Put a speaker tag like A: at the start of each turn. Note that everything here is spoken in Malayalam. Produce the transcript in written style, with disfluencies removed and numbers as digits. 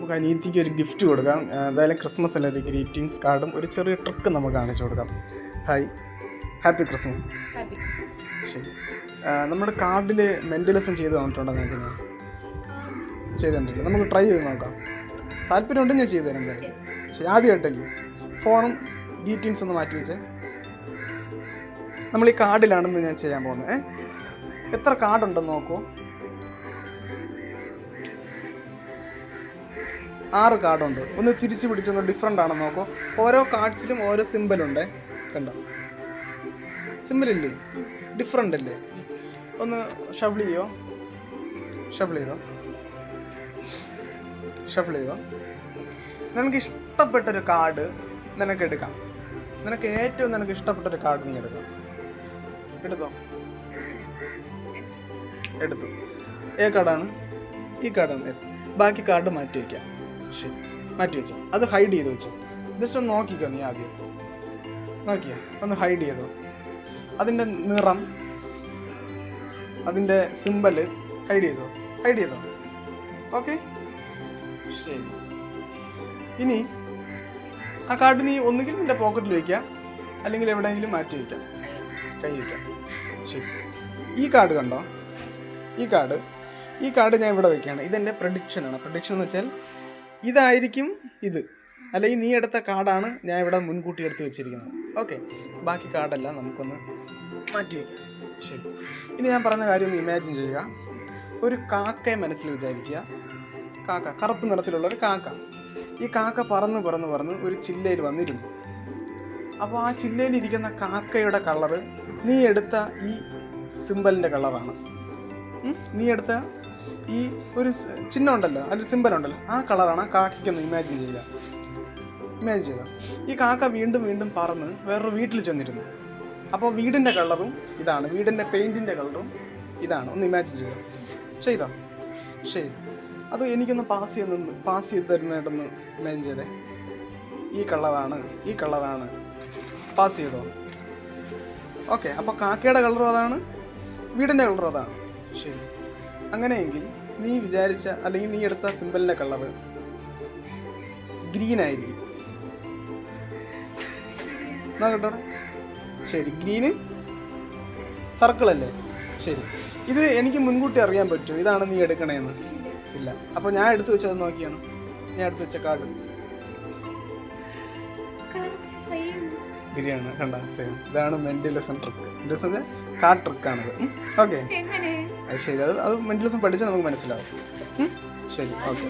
A: നമുക്ക് അനിയത്തിക്ക് ഒരു ഗിഫ്റ്റ് കൊടുക്കാം. എന്തായാലും ക്രിസ്മസ് അല്ലേ, ഒരു ഗ്രീറ്റിംഗ്സ് കാർഡും ഒരു ചെറിയ ട്രിക്ക് നമുക്ക് കാണിച്ചു കൊടുക്കാം. Hi, happy Christmas. ശരി, നമ്മുടെ കാർഡിൽ മെൻ്റലിസം ചെയ്ത് തന്നിട്ടുണ്ടോ നിങ്ങൾക്ക്? ഞാൻ ചെയ്തിട്ടില്ല. നമുക്ക് ട്രൈ ചെയ്ത് നോക്കാം. താല്പര്യമുണ്ടെങ്കിൽ ഞാൻ ചെയ്തു തരാം എന്തായാലും. ശരി, ആദ്യമായിട്ടല്ലേ ഫോണും ഡീറ്റെയിൽസ് ഒന്ന് മാറ്റി വെച്ചേ. നമ്മൾ ഈ കാർഡിലാണെന്ന് ഞാൻ ചെയ്യാൻ പോകുന്നത്. എത്ര കാർഡുണ്ടെന്ന് നോക്കൂ. 6 കാർഡുണ്ട്. ഒന്ന് തിരിച്ച് പിടിച്ചൊന്ന് ഡിഫറെൻ്റ് ആണെന്ന് നോക്കൂ. ഓരോ കാർഡ്സിലും ഓരോ സിമ്പിളുണ്ട്. കണ്ടോ, സിമ്പിളില്ലേ, ഡിഫറെൻ്റ് അല്ലേ? ഒന്ന് ഷഫിൾ ചെയ്തോ. നിനക്ക് ഇഷ്ടപ്പെട്ടൊരു കാർഡ് നിനക്ക് എടുക്കാം. നിനക്ക് ഏറ്റവും ഇഷ്ടപ്പെട്ടൊരു കാർഡ് നീ എടുക്കാം. എടുത്തു. കാർഡാണ്? ഈ കാർഡാണ്. യെസ്. ബാക്കി കാർഡ് മാറ്റി വയ്ക്കാം. ശരി, മാറ്റി വെച്ചോ. അത് ഹൈഡ് ചെയ്ത് വെച്ചോ. ജസ്റ്റ് ഒന്ന് നോക്കിക്കോ. നീ ആദ്യം ഒന്ന് ഹൈഡ് ചെയ്തോ. അതിൻ്റെ നിറം, അതിൻ്റെ സിമ്പല് ഹൈഡ് ചെയ്തോ. ഓക്കെ, ശരി. ഇനി ആ കാർഡ് നീ ഒന്നുകിൽ നിൻ്റെ പോക്കറ്റിൽ വയ്ക്കാം, അല്ലെങ്കിൽ എവിടെയെങ്കിലും മാറ്റി വയ്ക്കാം, കൈ വയ്ക്കാം. ശരി, ഈ കാർഡ് കണ്ടോ? ഈ കാർഡ് ഞാൻ ഇവിടെ വയ്ക്കുകയാണ്. ഇതെൻ്റെ പ്രഡിക്ഷനാണ്. പ്രഡിക്ഷൻ എന്ന് വെച്ചാൽ ഇതായിരിക്കും ഇത്, അല്ലെങ്കിൽ നീ എടുത്ത കാർഡാണ് ഞാൻ ഇവിടെ മുൻകൂട്ടി എടുത്ത് വെച്ചിരിക്കുന്നത്. ഓക്കെ, ബാക്കി കാർഡെല്ലാം നമുക്കൊന്ന് മാറ്റി വയ്ക്കാം. ശരി, ഇനി ഞാൻ പറഞ്ഞ കാര്യം ഒന്ന് ഇമാജിൻ ചെയ്യുക. ഒരു കാക്കയെ മനസ്സിൽ വിചാരിക്കുക. കാക്ക, കറുപ്പ് നിറത്തിലുള്ള ഒരു കാക്ക. ഈ കാക്ക പറന്ന് ഒരു ചില്ലയിൽ വന്നിരുന്നു. അപ്പോൾ ആ ചില്ലയിലിരിക്കുന്ന കാക്കയുടെ കളറ് നീ എടുത്ത ഈ സിമ്പലിൻ്റെ കളറാണ്. നീ എടുത്ത ഈ ഒരു ചിഹ്നം ഉണ്ടല്ലോ, അതിൽ സിമ്പൽ ഉണ്ടല്ലോ, ആ കളറാണ് ആ കാക്കയ്ക്കൊന്ന് ഇമാജിൻ ചെയ്യുക. ഈ കാക്ക വീണ്ടും പറന്ന് വേറൊരു വീട്ടിൽ ചെന്നിരുന്നു. അപ്പോൾ വീടിൻ്റെ കളറും ഇതാണ്, വീടിൻ്റെ പെയിൻറ്റിൻ്റെ കളറും ഇതാണ്. ഒന്ന് ഇമാജിൻ ചെയ്തോ. ശരി, അത് എനിക്കൊന്ന് പാസ് ചെയ്ത് തരുന്നതായിട്ടൊന്ന് ഇമാജിൻ ചെയ്തേ. ഈ കളറാണ് പാസ് ചെയ്തോ. ഓക്കെ, അപ്പോൾ കാക്കയുടെ കളറും അതാണ്, വീടിൻ്റെ കളറും അതാണ്. ശരി, അങ്ങനെയെങ്കിൽ നീ വിചാരിച്ച അല്ലെങ്കിൽ നീ എടുത്ത സിമ്പലിൻ്റെ കളറ് ഗ്രീൻ ആയിരിക്കും. കേട്ടോ. ശരി, ഗ്രീന് സർക്കിളല്ലേ? ശരി, ഇത് എനിക്ക് മുൻകൂട്ടി അറിയാൻ പറ്റും ഇതാണ് നീ എടുക്കണേന്ന്? ഇല്ല. അപ്പോൾ ഞാൻ എടുത്തു വെച്ചത് നോക്കിയാണ്, ഞാൻ എടുത്തു വെച്ച കാർഡ് ഗ്രീനാണ്. കണ്ട, സെയിം. ഇതാണ് മെന്റലിസം ട്രിക്ക്. കാർഡ് ട്രിക്കാണിത്. ഓക്കെ, ശരി. അത് മെന്റലിസം പഠിച്ചാൽ നമുക്ക് മനസ്സിലാവും. ശരി, ഓക്കെ.